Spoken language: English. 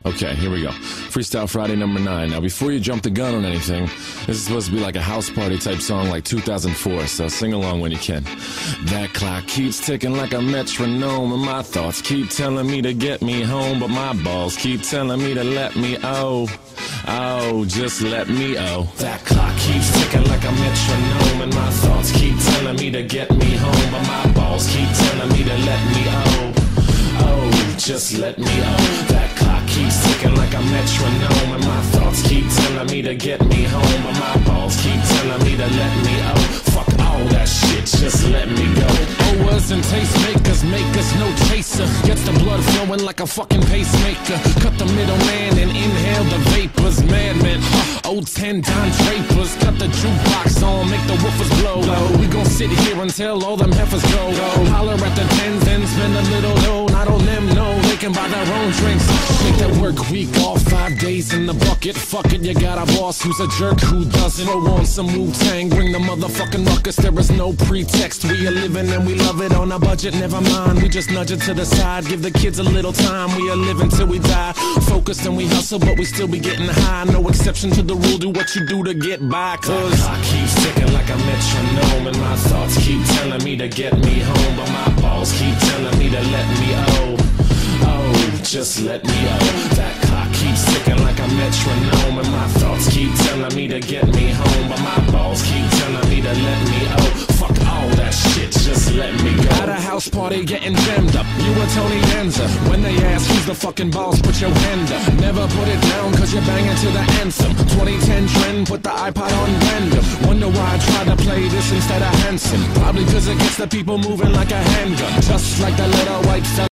Okay, here we go. Freestyle Friday number 9. Now, before you jump the gun on anything, this is supposed to be like a house party type song like 2004, so sing along when you can. That clock keeps ticking like a metronome, and my thoughts keep telling me to get me home, but my balls keep telling me to let me just let me That clock keeps ticking like a metronome, and my thoughts keep telling me to get me home, but my balls keep telling me to let me just let me That clock keeps ticking like a metronome, and my thoughts keep telling me to get me home, but my balls keep telling me to let me fuck all that shit, just let me go. Owers and tastemakers make us no chaser. Gets the blood flowing like a fucking pacemaker. Cut the middleman and inhale the vapors. Madman, old 10 Don Drapers. Cut the jukebox on, make the woofers blow. We gon' sit here until all them heifers go. Holler at the tens and spend a little dough. Not on them, no, they can buy their own drinks. Take that work week off, 5 days in the bucket. Fuck it, you got a boss who's a jerk who doesn't. Throw on some Wu-Tang, bring the motherfucking ruckus. There is no pretext. We are living and we love it on a budget. Never mind, we just nudge it to the side. Give the kids a little time. We are living till we die. Focused and we hustle, but we still be getting high. No exception to the rule. Do what you do to get by. Cause the clock keeps ticking like a metronome, and my thoughts keep telling me to get me home, but my balls keep telling me to let me just let me That clock keeps ticking like a metronome, and my thoughts keep telling me to get me home, but my balls keep telling me to let me fuck all that shit, just let me go. At a house party getting jammed up, you were Tony Danza. When they ask who's the fucking boss, put your hand up. Never put it down cause you're banging to the anthem. 2010 trend, put the iPod on random. Wonder why I tried to play this instead of Hanson. Probably cause it gets the people moving like a handgun. Just like the little white fella